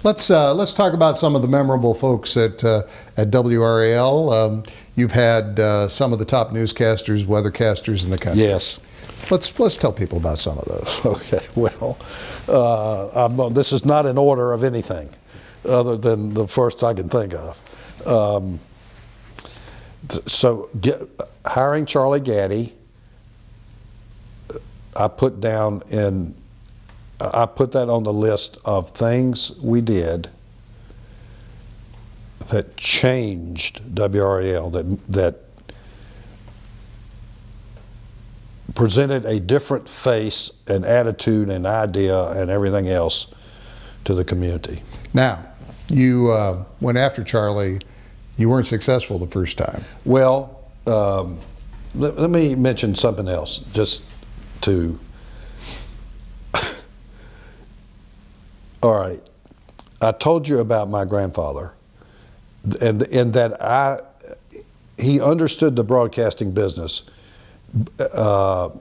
Let's talk about some of the memorable folks at WRAL. You've had some of the top newscasters, weathercasters in the country. Yes. Let's tell people about some of those. Okay. Well, this is not in order of anything other than the first I can think of. Hiring Charlie Gaddy, I put that on the list of things we did that changed WRAL, that presented a different face and attitude and idea and everything else to the community. Now, you went after Charlie. You weren't successful the first time. Well, let me mention something else, just to. All right, I told you about my grandfather, and that he understood the broadcasting business, but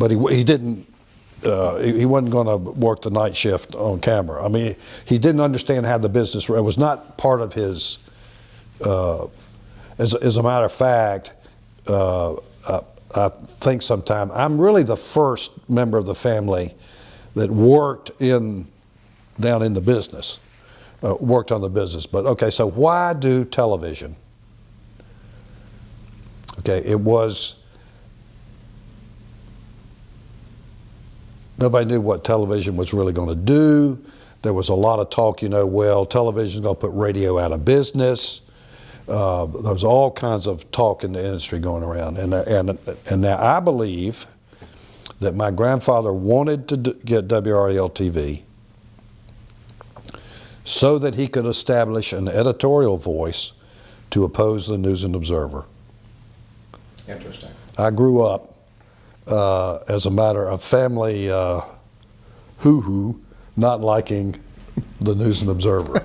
he didn't. He wasn't going to work the night shift on camera. I mean, he didn't understand how the business. It was not part of his. As a matter of fact, I think sometime I'm really the first member of the family that worked down in the business, worked on the business. But okay, so why do television? Okay, nobody knew what television was really going to do. There was a lot of talk, well, television's going to put radio out of business. There was all kinds of talk in the industry going around. And now I believe that my grandfather wanted to get WRAL-TV so that he could establish an editorial voice to oppose the News and Observer. Interesting. I grew up as a matter of family hoo-hoo, not liking the News and Observer.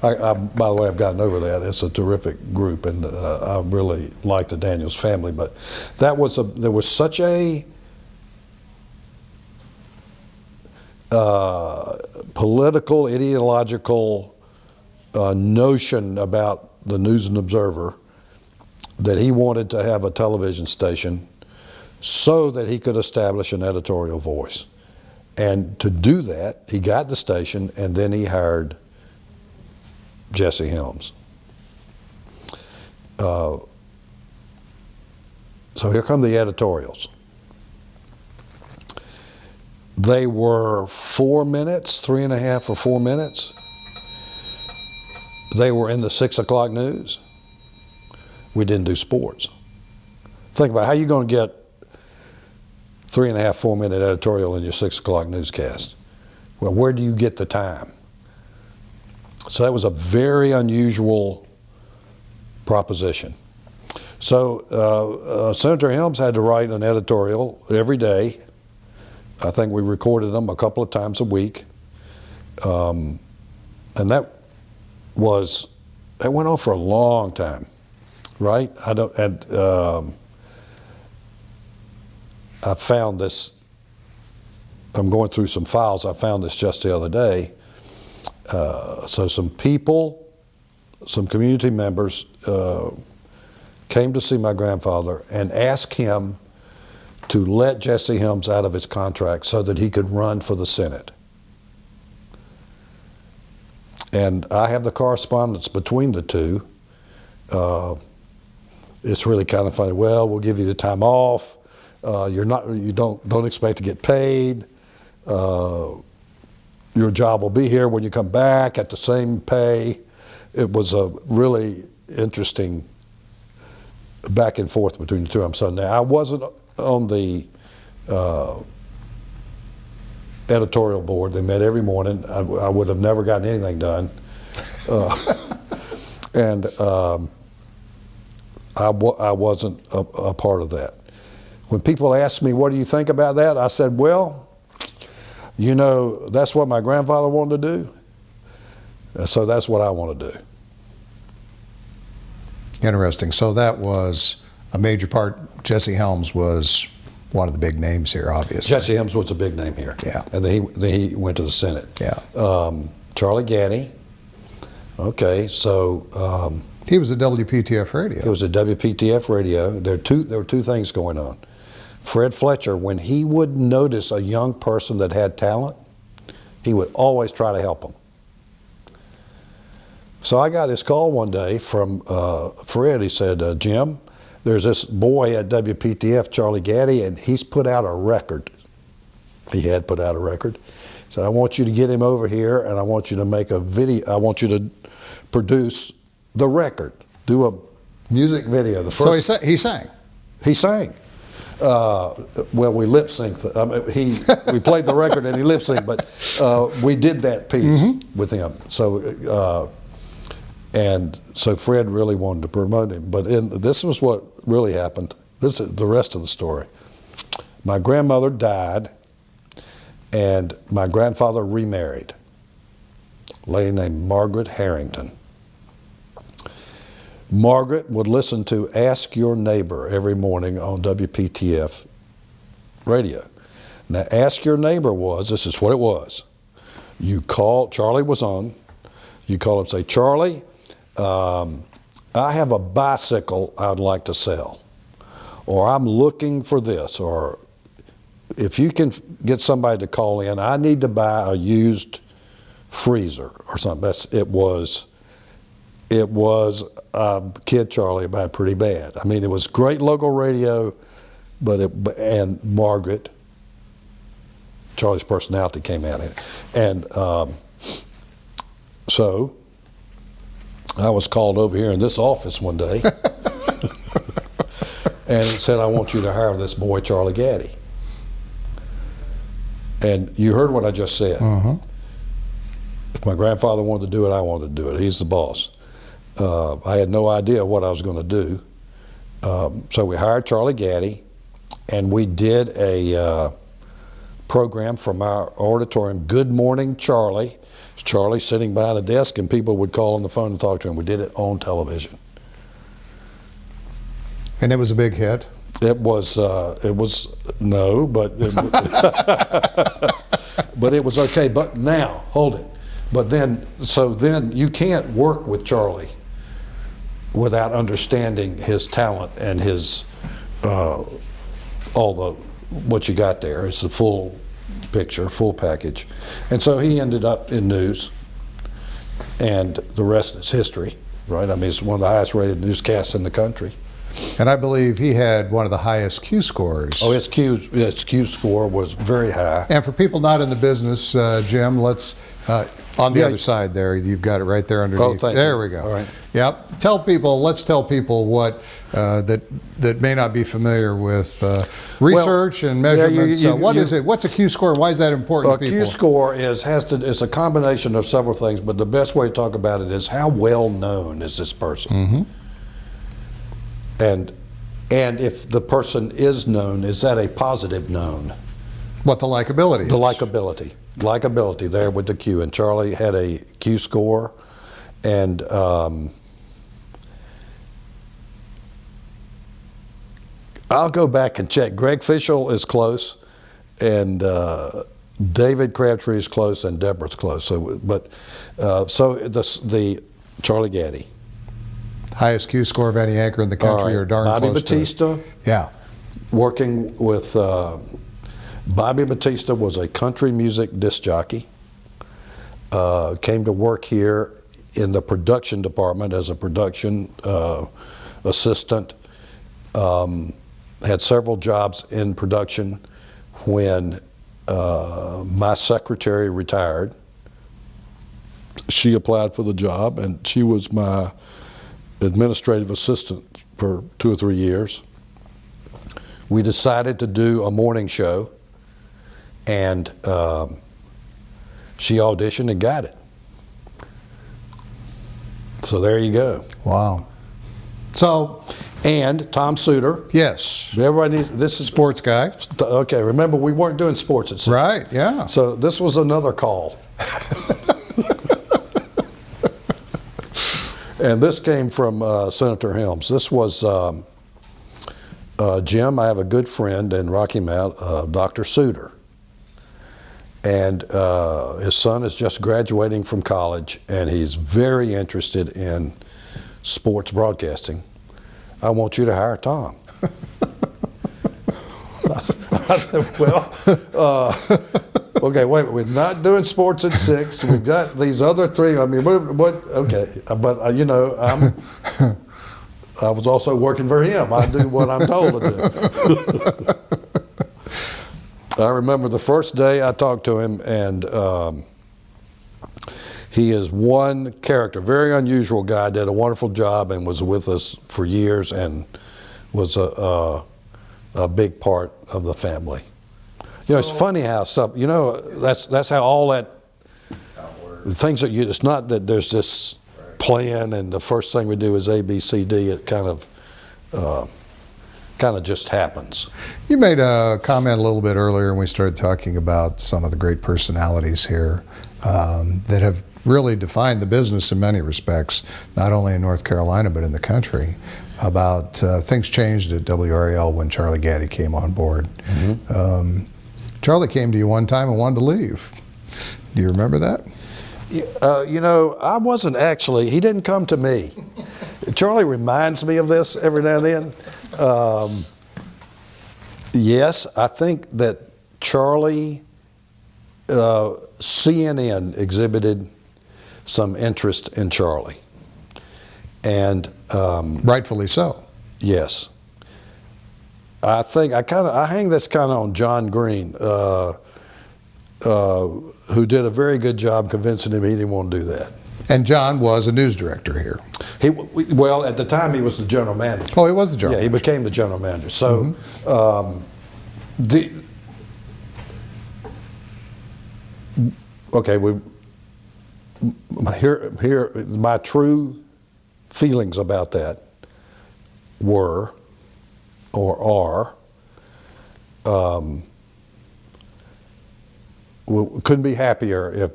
By the way, I've gotten over that. It's a terrific group, and I really like the Daniels family. But there was such a political, ideological notion about the News and Observer that he wanted to have a television station so that he could establish an editorial voice. And to do that, he got the station, and then he hired Jesse Helms. So here come the editorials. They were 4 minutes, 3.5 or 4 minutes. They were in the 6 o'clock news. We didn't do sports. Think about how you're going to get 3.5, 4 minute editorial in your 6 o'clock newscast. Well, where do you get the time? So that was a very unusual proposition. So Senator Helms had to write an editorial every day. I think we recorded them a couple of times a week. And that went on for a long time, right? I found this, I'm going through some files, I found this just the other day. So some people, some community members came to see my grandfather and asked him to let Jesse Helms out of his contract so that he could run for the Senate. And I have the correspondence between the two. It's really kind of funny. Well, we'll give you the time off. You don't expect to get paid. Your job will be here when you come back at the same pay. It was a really interesting back and forth between the two of them. So now I wasn't on the editorial board. They met every morning. I would have never gotten anything done. And I wasn't a part of that. When people asked me, what do you think about that? I said, well, that's what my grandfather wanted to do. So that's what I want to do. Interesting. So that was a major part. Jesse Helms was one of the big names here, obviously. Jesse Helms was a big name here. Yeah. And then he went to the Senate. Yeah. Charlie Gaddy, Okay, so He was at WPTF radio. it was a WPTF radio. There were two things going on. Fred Fletcher, when he would notice a young person that had talent, he would always try to help them. So I got this call one day from Fred. He said, Jim, there's this boy at WPTF, Charlie Gaddy, and he's put out a record. He had put out a record. He said, I want you to get him over here, and I want you to make a video. I want you to produce the record, do a music video. The first, So he sang. he sang. Well, we lip synced. I mean, we played the record and he lip synced, but we did that piece with him. So, and so Fred really wanted to promote him. But this was what really happened. This is the rest of the story. My grandmother died, and my grandfather remarried. A lady named Margaret Harrington. Margaret would listen to Ask Your Neighbor every morning on WPTF radio. Now, Ask Your Neighbor this is what it was. You call, Charlie was on, you call him and say, Charlie, I have a bicycle I'd like to sell, or I'm looking for this, or if you can get somebody to call in, I need to buy a used freezer or something. It was Kid Charlie about pretty bad. I mean, it was great local radio, and Margaret, Charlie's personality came out in it. And so I was called over here in this office one day, and it said, I want you to hire this boy, Charlie Gaddy. And you heard what I just said. If my grandfather wanted to do it, I wanted to do it. He's the boss. I had no idea what I was going to do. So we hired Charlie Gaddy, and we did a program from our auditorium, Good Morning Charlie. Charlie sitting behind a desk, and people would call on the phone and talk to him. We did it on television. And it was a big hit. It was no, but but it was okay. But now, hold it. But then you can't work with Charlie without understanding his talent and his what you got there. It's the full picture, full package. And so he ended up in news, and the rest is history, right? I mean, it's one of the highest rated newscasts in the country. And I believe he had one of the highest Q scores. Oh, his Q score was very high. And for people not in the business, Jim, let's on the other side there, you've got it right there underneath. Oh, thank there you. we go. All right. Yep. Let's tell people what that may not be familiar with research and measurements. What is it? What's a Q score, and why is that important to people? A Q score it's a combination of several things, but the best way to talk about it is how well known is this person. And if the person is known, is that a positive known? What the likability is. The likability there with the Q. And Charlie had a Q score, and I'll go back and check. Greg Fishel is close, and David Crabtree is close, and Deborah's close. So, the Charlie Gaddy. Highest Q score of any anchor in the country, or darn Bobby close Batista. to it. Yeah. Working with Bobby Batista was a country music disc jockey. Came to work here in the production department as a production assistant. Had several jobs in production when my secretary retired. She applied for the job, and she was my administrative assistant for 2 or 3 years. We decided to do a morning show, and she auditioned and got it. So there you go. Wow. So, and Tom Suter. yes, Everybody needs, this is sports guy. okay. Remember, we weren't doing sports at 6. Right. Yeah. So this was another call. And this came from Senator Helms. This was Jim. I have a good friend in Rocky Mount, Dr. Suter. And his son is just graduating from college, and he's very interested in sports broadcasting. I want you to hire Tom. I said, well, okay, wait, we're not doing sports at 6. We've got these other 3. I mean, what? Okay, but you know, I was also working for him. I do what I'm told to do. I remember the first day I talked to him, and he is one character, very unusual guy, did a wonderful job and was with us for years and was a big part of the family. You know, it's funny how stuff, you know, that's how all that, things that you, it's not that there's this plan and the first thing we do is A, B, C, D. It kind of just happens. You made a comment a little bit earlier when we started talking about some of the great personalities here that have really defined the business in many respects, not only in North Carolina but in the country, about things changed at WRAL when Charlie Gaddy came on board. Mm-hmm. Charlie came to you one time and wanted to leave. Do you remember that? You know, I wasn't actually, he didn't come to me. Charlie reminds me of this every now and then. Yes, I think that Charlie, CNN exhibited some interest in Charlie. And rightfully so. Yes. I think I hang this kind of on John Green, who did a very good job convincing him he didn't want to do that. And John was a news director here. Well, at the time he was the general manager. Oh, he was the general manager. Yeah, he became the general manager. So, okay, here my true feelings about that were, or are, we couldn't be happier if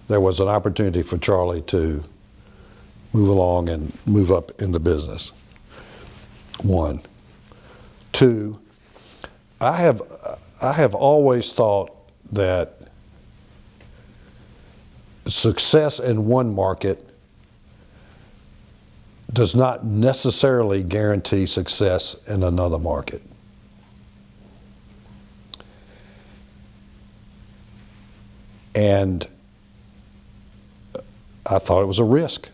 there was an opportunity for Charlie to move along and move up in the business. 1. 2, I have always thought that success in one market does not necessarily guarantee success in another market. And I thought it was a risk.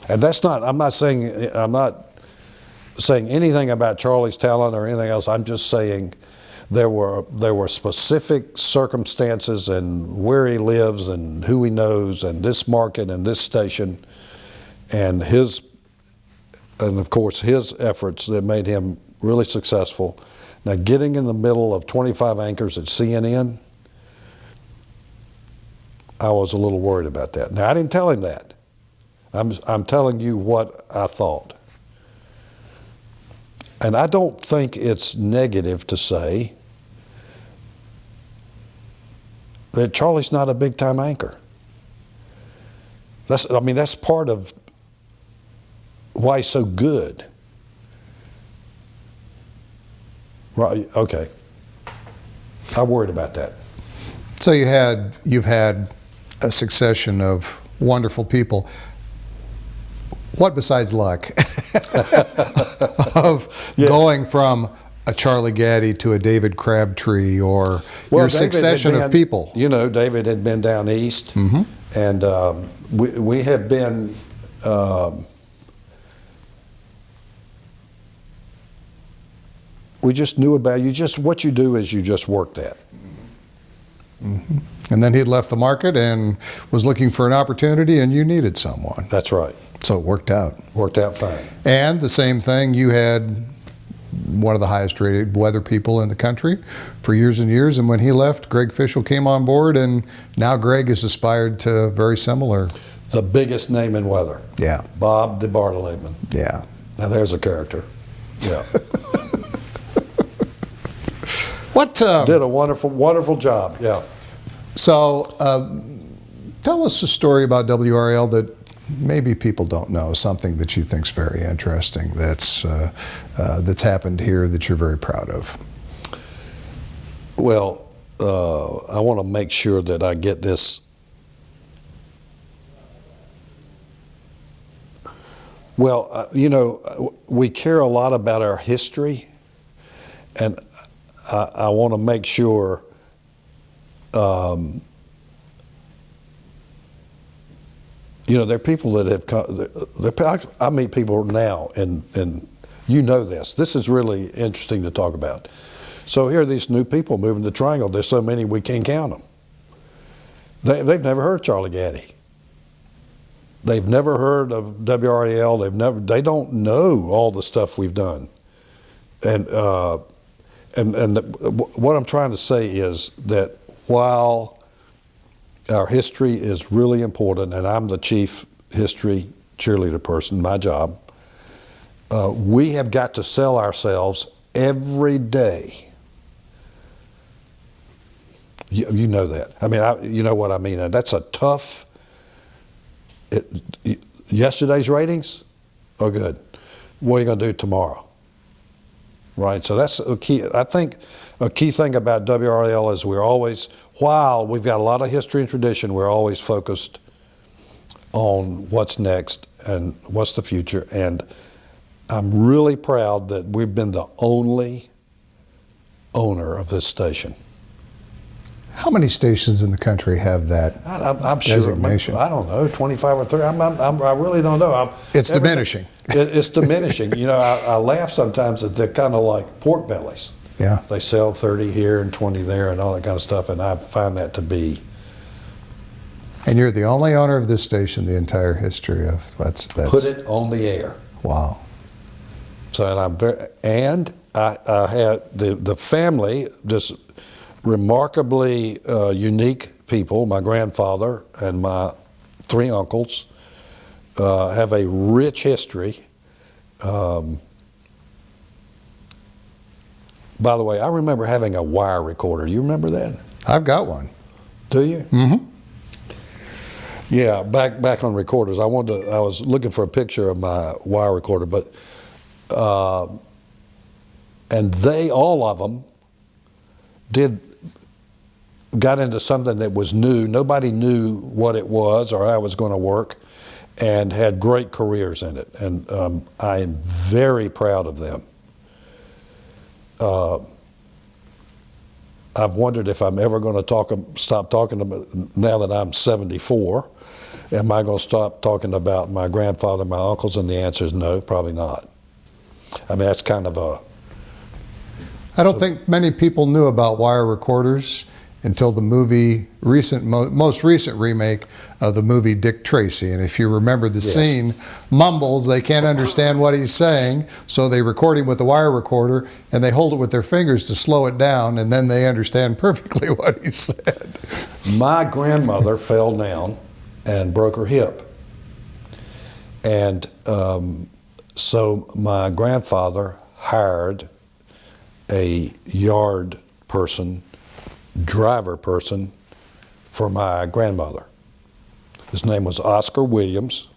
And that's not, I'm not saying anything about Charlie's talent or anything else. I'm just saying there were specific circumstances and where he lives and who he knows and this market and this station and of course his efforts that made him really successful. Now, getting in the middle of 25 anchors at CNN, I was a little worried about that. Now, I didn't tell him that. I'm telling you what I thought. And I don't think it's negative to say that Charlie's not a big-time anchor. That's part of why he's so good. Right, okay. I worried about that. So you've had a succession of wonderful people. What besides luck of going from a Charlie Gaddy to a David Crabtree or your succession of people? You know, David had been down east, mm-hmm. and we had been we just knew about what you do is you just work that. Mm-hmm. And then he'd left the market and was looking for an opportunity, and you needed someone. That's right. So it worked out. Worked out fine. And the same thing, you had one of the highest rated weather people in the country for years and years, and when he left, Greg Fishel came on board, and now Greg has aspired to very similar. The biggest name in weather. Yeah. Bob DeBartolome. Yeah. Now there's a character. Yeah. Did a wonderful, wonderful job. Yeah. So, tell us a story about WRAL that maybe people don't know, something that you think's very interesting that's happened here that you're very proud of. Well, I want to make sure that I get this. Well, we care a lot about our history, and I want to make sure there are people that have come. I meet people now, and you know this. This is really interesting to talk about. So here are these new people moving to Triangle. There's so many we can't count them. They've never heard Charlie Gaddy. They've never heard of WRAL. They don't know all the stuff we've done. And what I'm trying to say is that while our history is really important, and I'm the chief history cheerleader person, my job, we have got to sell ourselves every day. You know that. I mean, you know what I mean. That's a tough. Yesterday's ratings are good. What are you going to do tomorrow? Right. So that's a key. I think a key thing about WRAL is we're always, while we've got a lot of history and tradition, we're always focused on what's next and what's the future. And I'm really proud that we've been the only owner of this station. How many stations in the country have that I'm sure. designation? I don't know, 25 or 30. I really don't know. It's diminishing. It's diminishing. I laugh sometimes that they're kind of like pork bellies. Yeah. They sell 30 here and 20 there and all that kind of stuff, and I find that to be. And you're the only owner of this station the entire history of that's Put it on the air. Wow. So I had the family, just remarkably unique people. My grandfather and my 3 uncles have a rich history. By the way, I remember having a wire recorder. You remember that? I've got one. Do you? Mm-hmm. Yeah, back on recorders. I was looking for a picture of my wire recorder, but and all of them got into something that was new. Nobody knew what it was or how it was going to work, and had great careers in it. And I am very proud of them. I've wondered if I'm ever going to stop talking about, now that I'm 74, am I going to stop talking about my grandfather, my uncles? And the answer is no, probably not. I mean, that's kind of a... I don't think many people knew about wire recorders until the most recent remake of the movie Dick Tracy. And if you remember the scene, mumbles, they can't understand what he's saying, so they record him with the wire recorder and they hold it with their fingers to slow it down, and then they understand perfectly what he said. My grandmother fell down and broke her hip. And so my grandfather hired a yard person, driver person, for my grandmother. His name was Oscar Williams.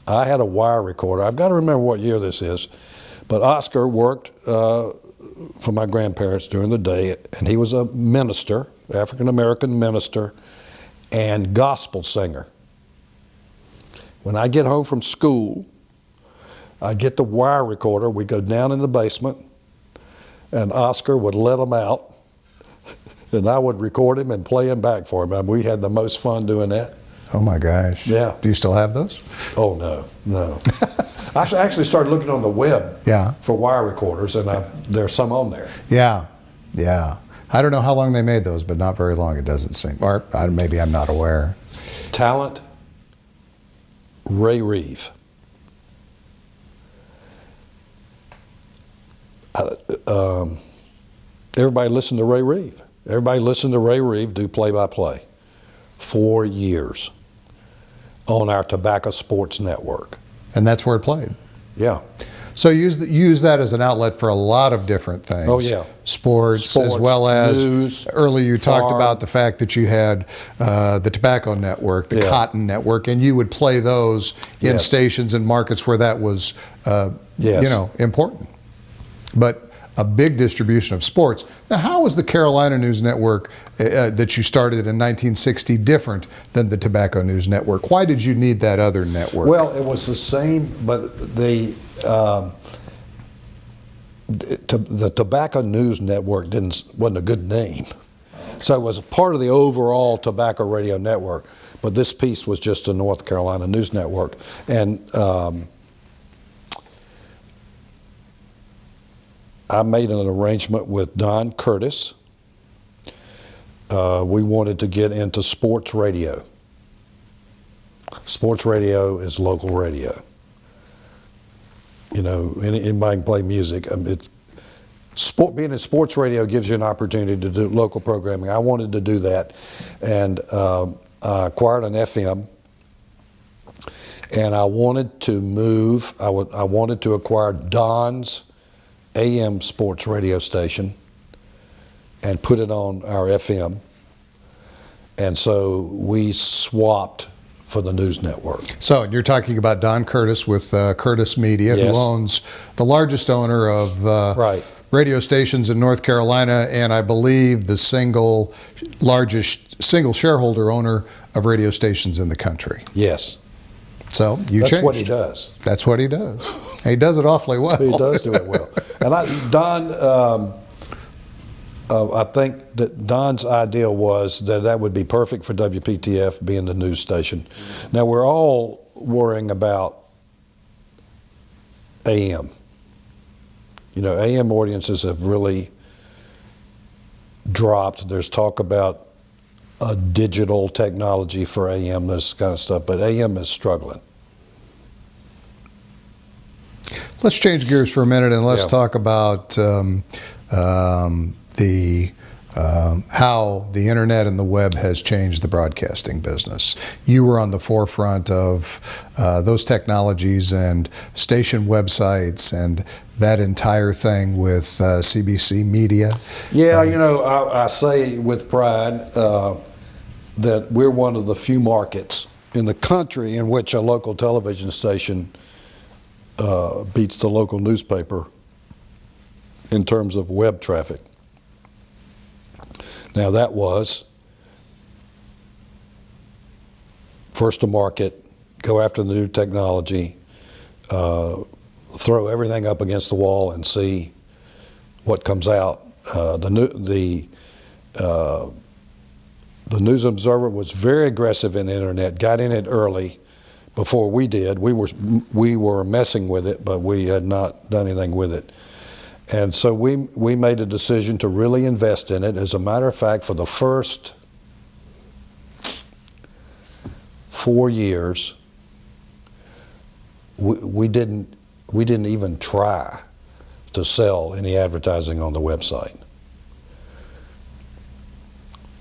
I had a wire recorder. I've got to remember what year this is, but Oscar worked for my grandparents during the day, and he was a minister, African-American minister, and gospel singer. When I get home from school, I get the wire recorder, we go down in the basement, and Oscar would let him out, and I would record him and play him back for him. I mean, we had the most fun doing that. Oh my gosh. Yeah. Do you still have those? Oh, no. I actually started looking on the web for wire recorders, and there's some on there. Yeah. I don't know how long they made those, but not very long, it doesn't seem. Or maybe I'm not aware. Talent, Ray Reeve. Everybody listened to Ray Reeve. Everybody listened to Ray Reeve do play-by-play. 4 years on our Tobacco Sports Network. And that's where it played. Yeah. So use that as an outlet for a lot of different things. Oh, yeah. Sports, as well as news, earlier you farm. talked about the fact that you had the Tobacco Network, the Cotton Network, and you would play those in stations and markets where that was important. But a big distribution of sports. Now, how was the Carolina News Network that you started in 1960 different than the Tobacco News Network? Why did you need that other network? Well, it was the same, but the Tobacco News Network wasn't a good name. So it was part of the overall Tobacco Radio Network, but this piece was just the North Carolina News Network. And I made an arrangement with Don Curtis. We wanted to get into sports radio. Sports radio is local radio. You know, anybody can play music. Being in sports radio gives you an opportunity to do local programming. I wanted to do that, and I acquired an FM, and I wanted to move. I wanted to acquire Don's AM sports radio station and put it on our FM, and so we swapped for the news network. So you're talking about Don Curtis with Curtis Media, Yes. who owns the largest owner of Right. radio stations in North Carolina, and I believe the largest single shareholder owner of radio stations in the country. Yes. So you That's changed. what he does. That's what he does. And he does it awfully well. He does do it well. And Don, I think that Don's idea was that would be perfect for WPTF being the news station. Now we're all worrying about AM. You know, AM audiences have really dropped. There's talk about a digital technology for AM, this kind of stuff, but AM is struggling. Let's change gears for a minute and let's Yeah. talk about how the internet and the web has changed the broadcasting business. You were on the forefront of those technologies and station websites and that entire thing with CBC Media. Yeah, you know, I say with pride that we're one of the few markets in the country in which a local television station beats the local newspaper in terms of web traffic. Now that was first to market, go after the new technology, throw everything up against the wall and see what comes out. The News Observer was very aggressive in the internet, got in it early before we did. We were messing with it, but we had not done anything with it. And so we made a decision to really invest in it. As a matter of fact, for the first 4 years, we didn't even try to sell any advertising on the website.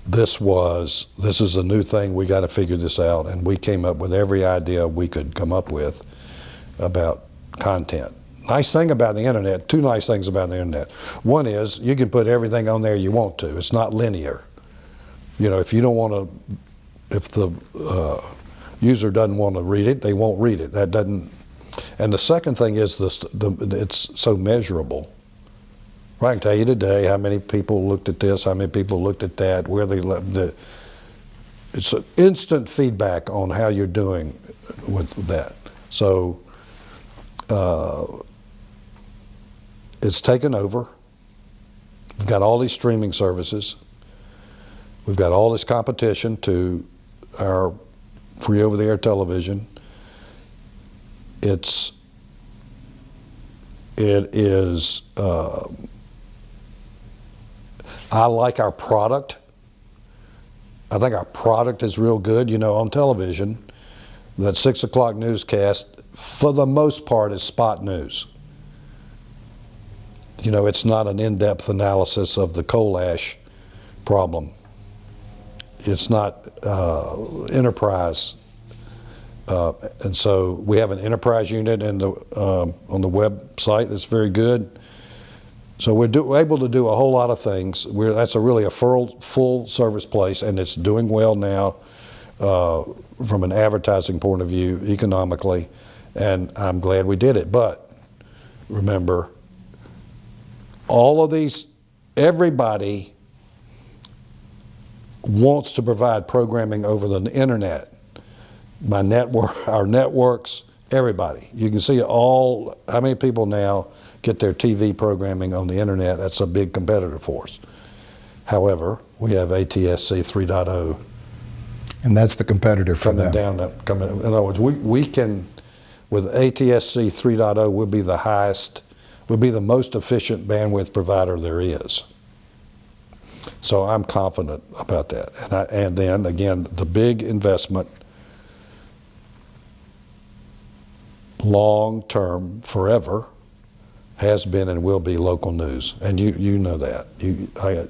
This is a new thing. We got to figure this out, and we came up with every idea we could come up with about content. Nice thing about the internet, two nice things about the internet. One is you can put everything on there you want to. It's not linear. You know, if you don't want to, if the user doesn't want to read it, they won't read it. That doesn't. And the second thing is it's so measurable. I can tell you today how many people looked at this, how many people looked at that, where they it's an instant feedback on how you're doing with that. So it's taken over. We've got all these streaming services. We've got all this competition to our free over-the-air television. It is. I like our product. I think our product is real good. You know, on television, that 6 o'clock newscast, for the most part, is spot news. You know, it's not an in-depth analysis of the coal ash problem. It's not enterprise. And so we have an enterprise unit on the website that's very good. So we're able to do a whole lot of things. That's really a full service place, and it's doing well now from an advertising point of view, economically, and I'm glad we did it. But remember, all of these, everybody wants to provide programming over the internet. My network, our networks, everybody. You can see all, how many people now get their TV programming on the internet. That's a big competitor for us. However, we have ATSC 3.0. And that's the competitor for them. In other words, we can, with ATSC 3.0, we'll be the highest, we'll be the most efficient bandwidth provider there is. So I'm confident about that. And then, again, the big investment, long-term, forever, has been and will be local news. And you know that. I'm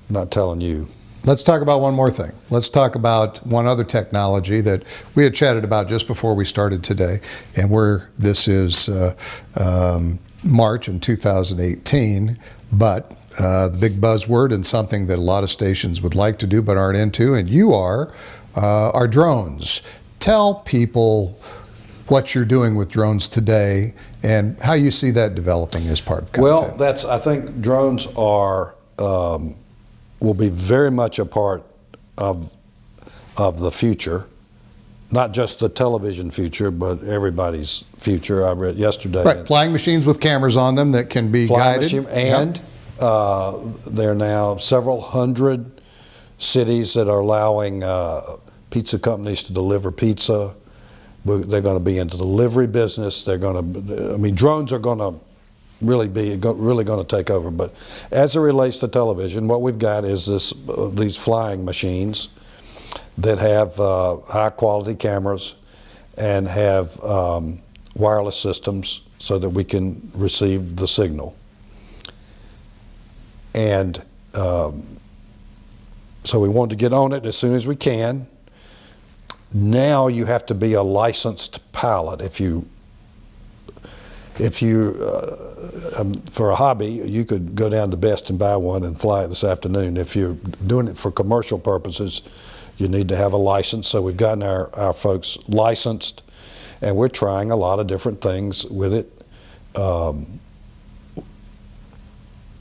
not telling you. Let's talk about one more thing. Let's talk about one other technology that we had chatted about just before we started today, and this is March in 2018, but the big buzzword and something that a lot of stations would like to do but aren't into, and you are drones. Tell people what you're doing with drones today and how you see that developing as part of content. Well, I think drones are will be very much a part of the future, not just the television future, but everybody's future. I read yesterday. Right, flying machines with cameras on them that can be guided. And there are now several hundred cities that are allowing pizza companies to deliver pizza. They're going to be into the delivery business. They're going to, I mean, drones are going to really going to take over. But as it relates to television, what we've got is these flying machines that have high quality cameras and have wireless systems so that we can receive the signal. And so we wanted to get on it as soon as we can. Now you have to be a licensed pilot. If you for a hobby, you could go down to Best and buy one and fly it this afternoon. If you're doing it for commercial purposes, you need to have a license. So we've gotten our folks licensed, and we're trying a lot of different things with it.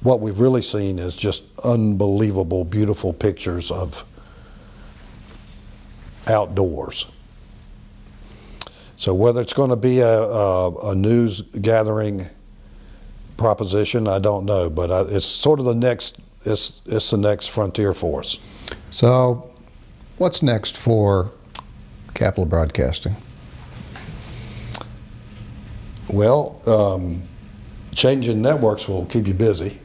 What we've really seen is just unbelievable, beautiful pictures of outdoors. So whether it's going to be a news gathering proposition, I don't know, but it's sort of the next, it's the next frontier for us. So what's next for Capital Broadcasting? Well, changing networks will keep you busy.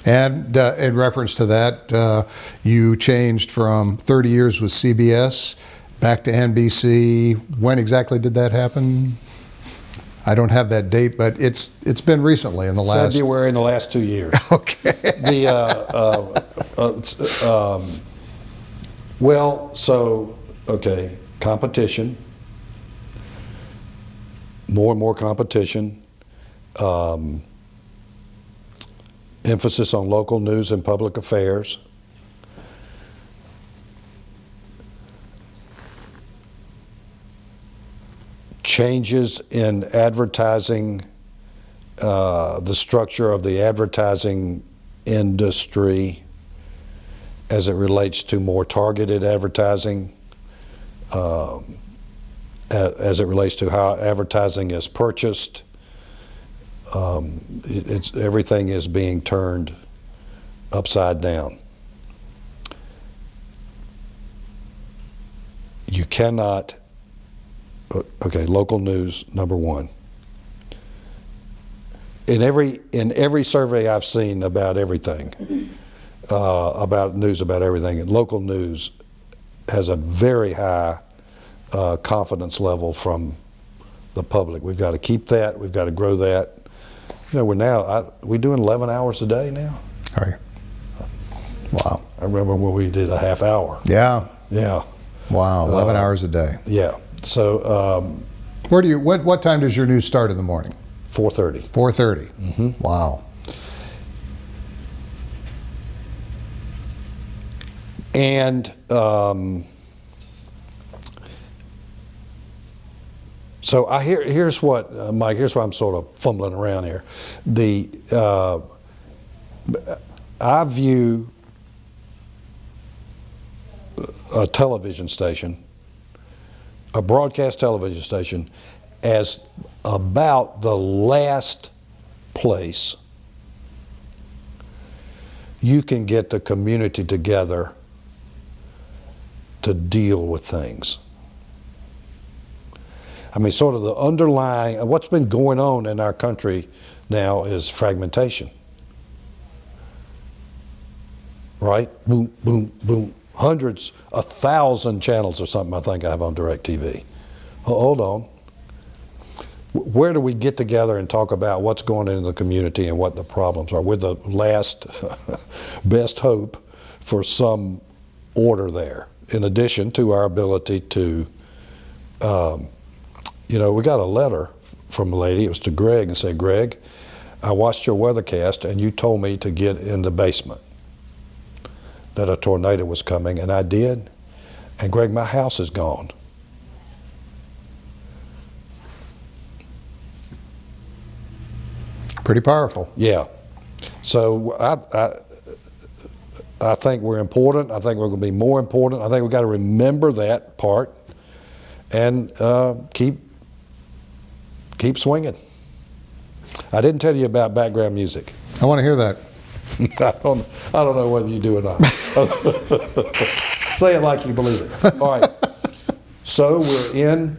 And in reference to that, you changed from 30 years with CBS back to NBC. When exactly did that happen? I don't have that date, but it's been recently in the last... February in the last 2 years. Okay. Competition. More and more competition. Emphasis on local news and public affairs. Changes in advertising, the structure of the advertising industry as it relates to more targeted advertising, as it relates to how advertising is purchased. Everything is being turned upside down. You cannot. Okay, local news, number one. In every survey I've seen about everything, about news about everything, and local news has a very high confidence level from the public. We've got to keep that. We've got to grow that. You know, we're doing 11 hours a day now. Are you? Wow. I remember when we did a half hour. Yeah. Yeah. Wow, 11 hours a day. Yeah. So, what time does your news start in the morning? 4:30. 4:30. Mm-hmm. Wow. And here's what, Mike. Here's why I'm sort of fumbling around here. I view a television station, a broadcast television station, as about the last place you can get the community together to deal with things. I mean, sort of the underlying, what's been going on in our country now is fragmentation. Right? Boom, boom, boom. Hundreds, 1,000 channels or something I think I have on DirecTV. Hold on. Where do we get together and talk about what's going on in the community and what the problems are? We're the last best hope for some order there, in addition to our ability to, we got a letter from a lady, it was to Greg, and said, Greg, I watched your weathercast and you told me to get in the basement, that a tornado was coming, and I did. And Greg, my house is gone. Pretty powerful. Yeah. So I think we're important. I think we're going to be more important. I think we've got to remember that part and keep swinging. I didn't tell you about background music. I want to hear that. I don't know whether you do or not. Say it like you believe it. All right. So we're in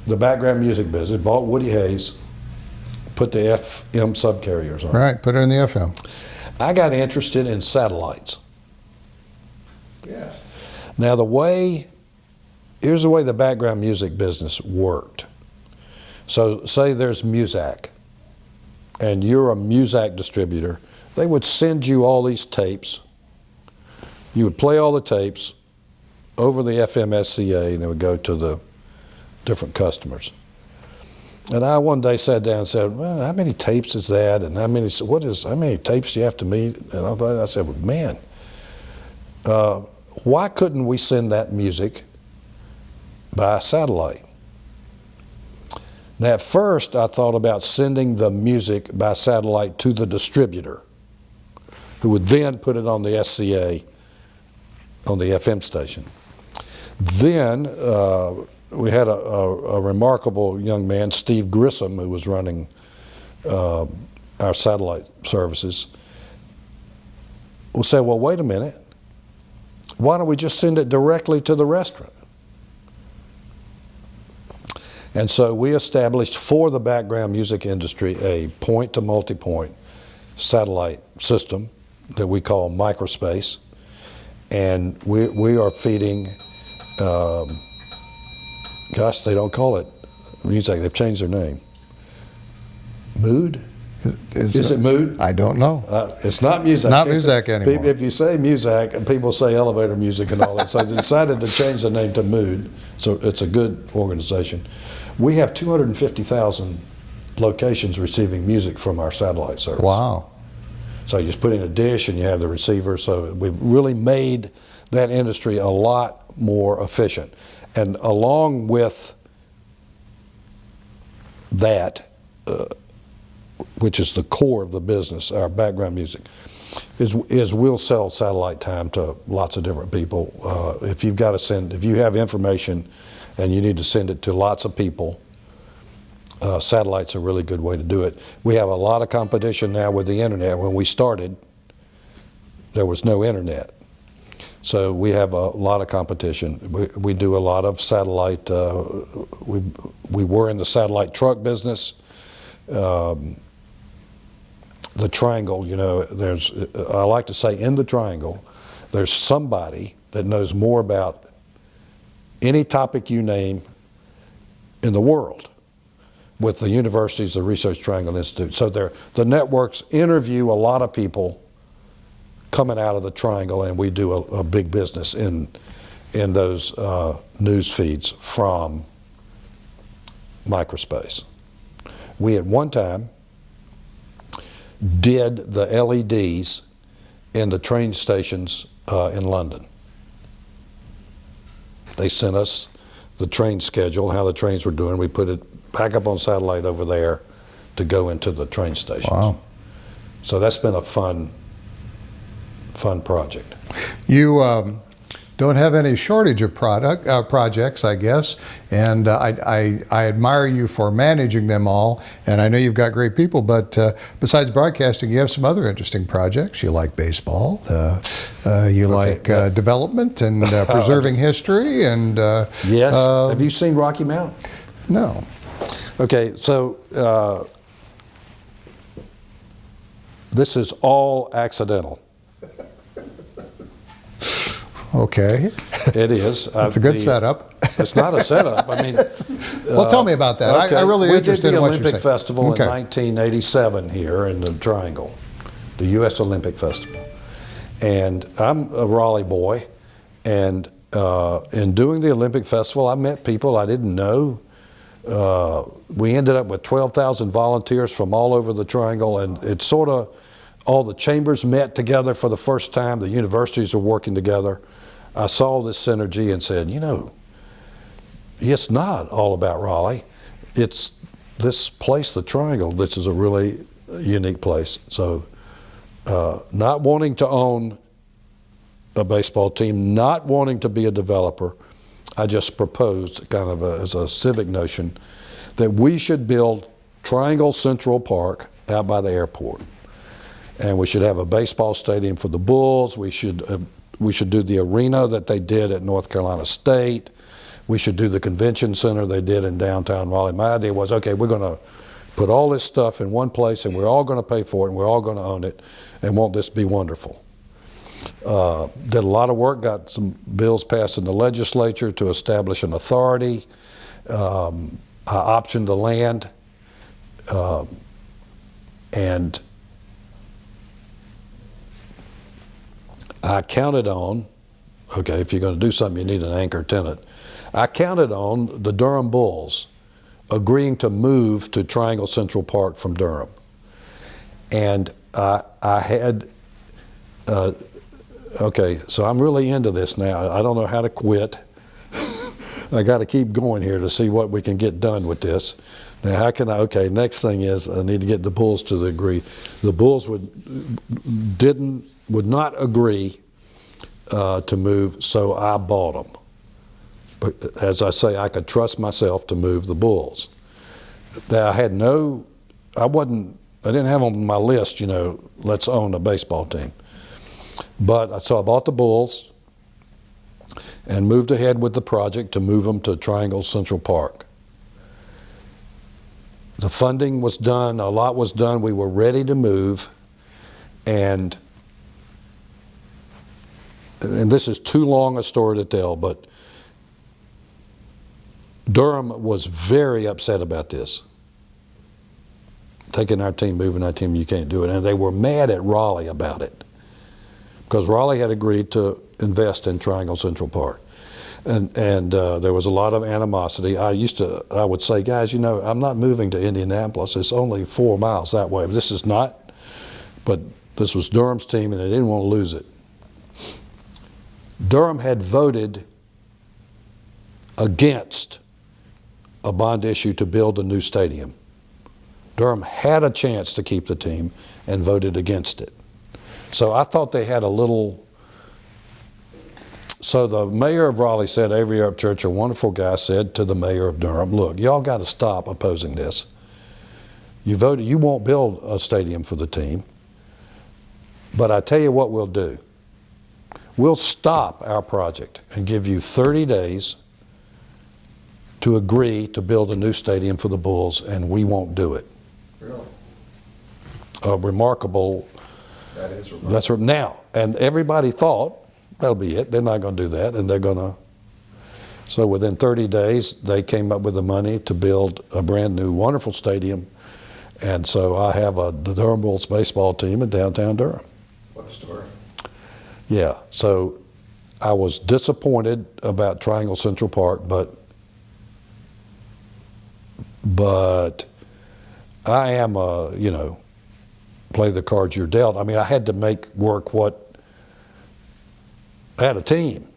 the background music business, bought Woody Hayes, put the FM subcarriers on. Right, put it in the FM. I got interested in satellites. Yes. Now here's the way the background music business worked. So say there's Muzak, and you're a Muzak distributor. They would send you all these tapes. You would play all the tapes over the FM SCA, and it would go to the different customers. And I one day sat down and said, well, how many tapes is that? And how many tapes do you have to meet? And I said, well, man, why couldn't we send that music by satellite? Now, at first, I thought about sending the music by satellite to the distributor, who would then put it on the SCA, on the FM station. Then we had a remarkable young man, Steve Grissom, who was running our satellite services. We said, well, wait a minute. Why don't we just send it directly to the restaurant? And so we established for the background music industry a point-to-multipoint satellite system that we call microspace. And we are feeding, gosh, they don't call it music, they've changed their name. Mood? Is it Mood? I don't know. It's not music. Not music anymore. If you say music, and people say elevator music and all that, so they decided to change the name to Mood. So it's a good organization. We have 250,000 locations receiving music from our satellite service. Wow. So you just put in a dish and you have the receiver. So we've really made that industry a lot more efficient. And along with that, which is the core of the business, our background music, is we'll sell satellite time to lots of different people. If you have information and you need to send it to lots of people, satellite's a really good way to do it. We have a lot of competition now with the internet. When we started, there was no internet. So we have a lot of competition. We do a lot of satellite, we were in the satellite truck business. The triangle, I like to say in the triangle, there's somebody that knows more about any topic you name in the world with the universities, the Research Triangle Institute. So the networks interview a lot of people coming out of the triangle, and we do a big business in those news feeds from microspace. We at one time did the LEDs in the train stations in London. They sent us the train schedule, how the trains were doing. We put it back up on satellite over there to go into the train stations. Wow. So that's been a fun project. You don't have any shortage of projects, I guess, and I admire you for managing them all, and I know you've got great people, but besides broadcasting, you have some other interesting projects. You like baseball, you like development and preserving history, and yes. Have you seen Rocky Mount? No. Okay, so this is all accidental. Okay. It is. That's a good setup. It's not a setup. I mean, well, tell me about that. Okay. I'm really interested in what you're saying. We did the Olympic Festival in 1987 here in the Triangle, the U.S. Olympic Festival. And I'm a Raleigh boy, and in doing the Olympic Festival, I met people I didn't know. We ended up with 12,000 volunteers from all over the Triangle, and it's sort of all the chambers met together for the first time. The universities are working together. I saw this synergy and said, you know, it's not all about Raleigh. It's this place, the Triangle. This is a really unique place. So not wanting to own a baseball team, not wanting to be a developer, I just proposed kind of as a civic notion that we should build Triangle Central Park out by the airport. And we should have a baseball stadium for the Bulls. We should do the arena that they did at North Carolina State. We should do the convention center they did in downtown Raleigh. My idea was, okay, we're going to put all this stuff in one place, and we're all going to pay for it, and we're all going to own it, and won't this be wonderful? Did a lot of work, got some bills passed in the legislature to establish an authority. I optioned the land, and I counted on, okay, if you're going to do something, you need an anchor tenant. I counted on the Durham Bulls agreeing to move to Triangle Central Park from Durham. And I had, okay, so I'm really into this now. I don't know how to quit. I got to keep going here to see what we can get done with this. Now, how can I, okay, next thing is I need to get the Bulls to agree. The Bulls would not agree to move, so I bought them. But as I say, I could trust myself to move the Bulls. I had no, I didn't have on my list, you know, let's own a baseball team. But so I bought the Bulls and moved ahead with the project to move them to Triangle Central Park. The funding was done, a lot was done, we were ready to move, and this is too long a story to tell, but Durham was very upset about this. Taking our team, moving our team, you can't do it. And they were mad at Raleigh about it, because Raleigh had agreed to invest in Triangle Central Park. And there was a lot of animosity. I would say, guys, you know, I'm not moving to Indianapolis. It's only 4 miles that way. This is not, but this was Durham's team, and they didn't want to lose it. Durham had voted against a bond issue to build a new stadium. Durham had a chance to keep the team and voted against it. So I thought they had a little. So the mayor of Raleigh said, Avery Upchurch, a wonderful guy, said to the mayor of Durham, look, y'all got to stop opposing this. You voted, you won't build a stadium for the team, but I tell you what we'll do. We'll stop our project and give you 30 days to agree to build a new stadium for the Bulls, and we won't do it. Really? Remarkable. That is remarkable. That's now, and everybody thought that'll be it. They're not going to do that, and they're going to. So within 30 days, they came up with the money to build a brand new, wonderful stadium, and so I have the Durham Bulls baseball team in downtown Durham. What a story. Yeah. So I was disappointed about Triangle Central Park, but I am you know, play the cards you're dealt. I mean, I had to make work what I had a team.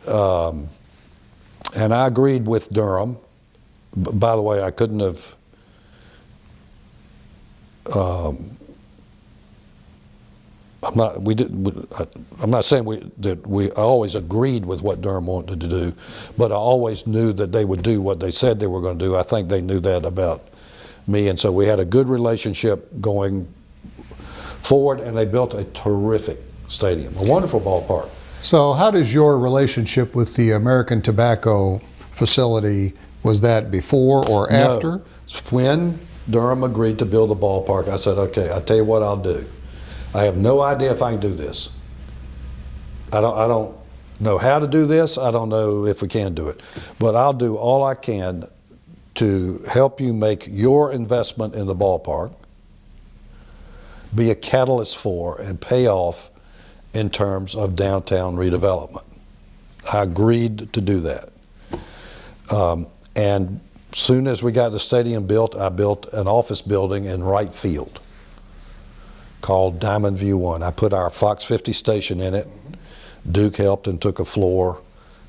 Mm-hmm. And I agreed with Durham. By the way, I couldn't have I'm not saying I always agreed with what Durham wanted to do, but I always knew that they would do what they said they were going to do. I think they knew that about me, and so we had a good relationship going forward, and they built a terrific stadium, a wonderful ballpark. So how does your relationship with the American Tobacco facility, was that before or after? No. When Durham agreed to build a ballpark, I said, okay, I'll tell you what I'll do. I have no idea if I can do this. I don't know how to do this. I don't know if we can do it. But I'll do all I can to help you make your investment in the ballpark, be a catalyst for, and pay off in terms of downtown redevelopment. I agreed to do that. And soon as we got the stadium built, I built an office building in right field called Diamond View 1. I put our Fox 50 station in it. Duke helped and took a floor,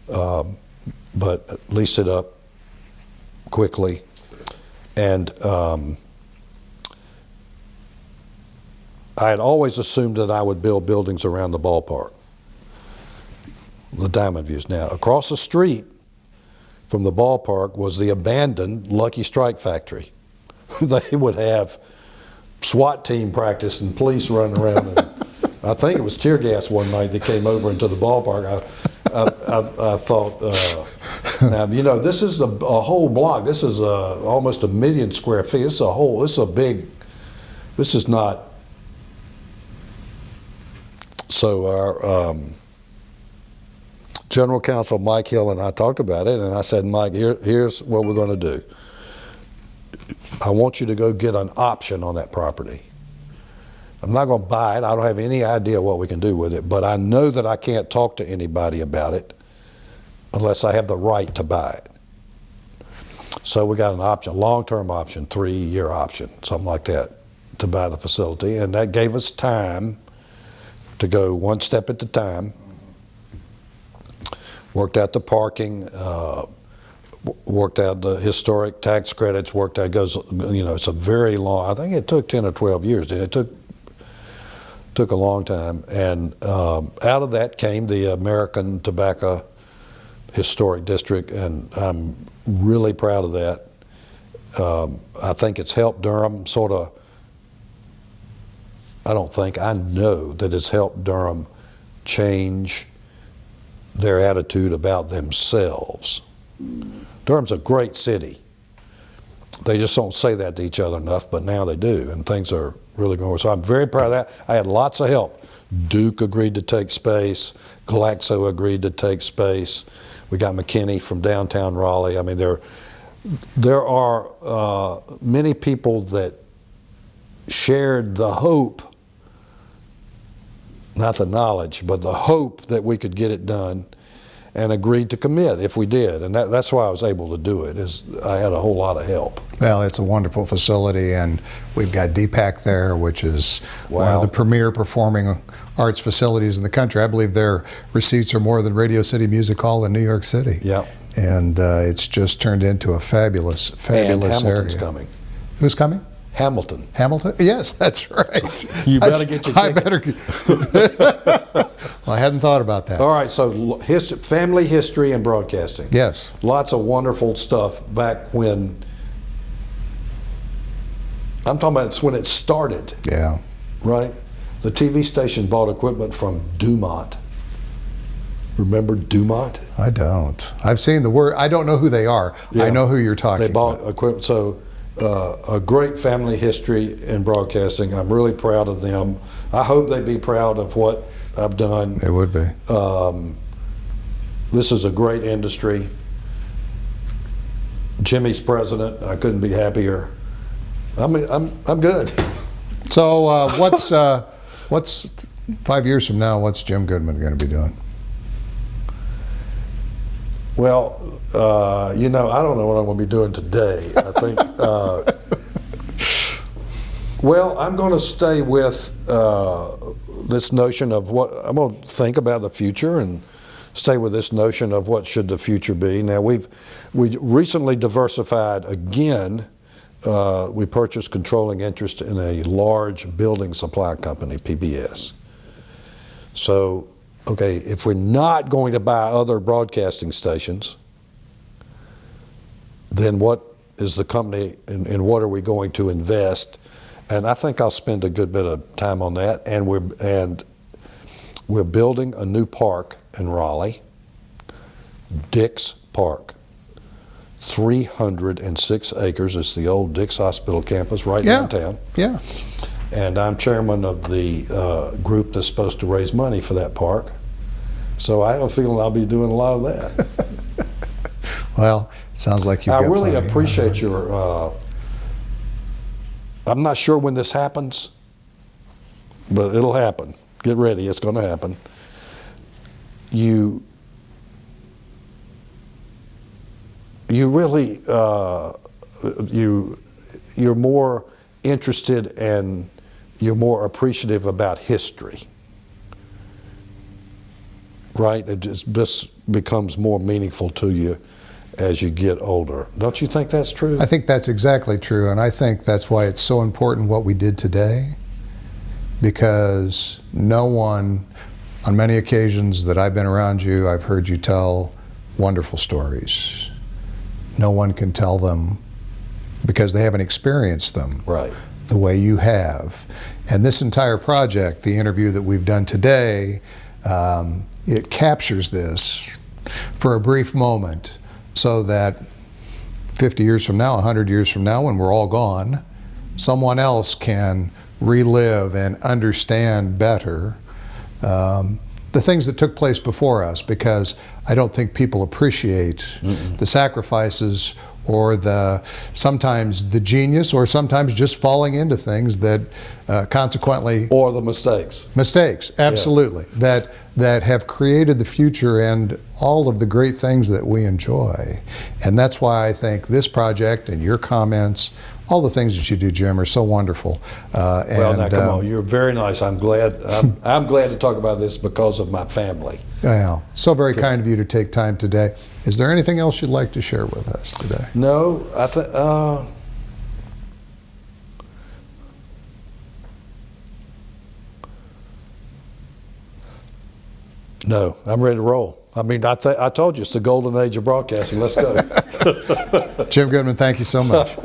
but leased it up quickly. And I had always assumed that I would build buildings around the ballpark, the Diamond Views. Now, across the street from the ballpark was the abandoned Lucky Strike factory. They would have SWAT team practice and police running around. And I think it was tear gas one night that came over into the ballpark. I thought, now, you know, this is a whole block. This is almost 1 million square feet. This is not. So our General Counsel Mike Hill and I talked about it, and I said, Mike, here's what we're going to do. I want you to go get an option on that property. I'm not going to buy it. I don't have any idea what we can do with it, but I know that I can't talk to anybody about it unless I have the right to buy it. So we got an option, long-term option, 3-year option, something like that, to buy the facility, and that gave us time to go one step at a time. Worked out the parking, worked out the historic tax credits, worked out, goes, you know, it's a very long, I think it took 10 or 12 years, didn't it? Took a long time. And out of that came the American Tobacco Historic District, and I'm really proud of that. I think it's helped Durham sort of, I know that it's helped Durham change their attitude about themselves. Durham's a great city. They just don't say that to each other enough, but now they do, and things are really going. So I'm very proud of that. I had lots of help. Duke agreed to take space. Glaxo agreed to take space. We got McKinney from downtown Raleigh. I mean, there are many people that shared the hope, not the knowledge, but the hope that we could get it done, and agreed to commit if we did. And that's why I was able to do it, is I had a whole lot of help. Well, it's a wonderful facility, and we've got DPAC there, which is one of the premier performing arts facilities in the country. I believe their receipts are more than Radio City Music Hall in New York City. Yeah. And it's just turned into a fabulous And Hamilton's area. coming. Who's coming? Hamilton. Hamilton? Yes, that's right. You better get your tickets. Well, I hadn't thought about that. All right, so family history and broadcasting. Yes. Lots of wonderful stuff back when, I'm talking about it's when it started, Yeah. right? The TV station bought equipment from Dumont. Remember Dumont? I don't. I've seen the word. I don't know who they are. Yeah. I know who you're talking They bought about. equipment. So a great family history in broadcasting. I'm really proud of them. I hope they'd be proud of what I've done. They would be. This is a great industry. Jimmy's president. I couldn't be happier. I'm good. So what's 5 years from now? What's Jim Goodmon going to be doing? Well, you know, I don't know what I'm going to be doing today. I think, well, I'm going to stay with this notion of what, I'm going to think about the future and stay with this notion of what should the future be. Now, we recently diversified again. We purchased controlling interest in a large building supply company, PBS. So, okay, if we're not going to buy other broadcasting stations, then what is the company and what are we going to invest? And I think I'll spend a good bit of time on that. And we're building a new park in Raleigh, Dix Park. 306 acres. It's the old Dix Hospital campus right downtown. Yeah. And I'm chairman of the group that's supposed to raise money for that park. So I have a feeling I'll be doing a lot of that. Well, it sounds like you've I got really plenty. appreciate your, I'm not sure when this happens, but it'll happen. Get ready, it's going to happen. You really, you're more interested and you're more appreciative about history, right? It just becomes more meaningful to you as you get older. Don't you think that's true? I think that's exactly true, and I think that's why it's so important what we did today, because no one, on many occasions that I've been around you, I've heard you tell wonderful stories. No one can tell them because they haven't experienced them Right. the way you have. And this entire project, the interview that we've done today, it captures this for a brief moment so that 50 years from now, 100 years from now, when we're all gone, someone else can relive and understand better the things that took place before us, because I don't think people appreciate the sacrifices or sometimes the genius, or sometimes just falling into things that consequently... Or the mistakes. Mistakes, absolutely, Yeah. that have created the future and all of the great things that we enjoy. And that's why I think this project and your comments, all the things that you do, Jim, are so wonderful. Well, now come on, you're very nice. I'm glad. I'm glad to talk about this because of my family. Yeah, so very kind of you to take time today. Is there anything else you'd like to share with us today? No, I think. No, I'm ready to roll. I mean, I told you it's the golden age of broadcasting. Let's go. Jim Goodmon, thank you so much.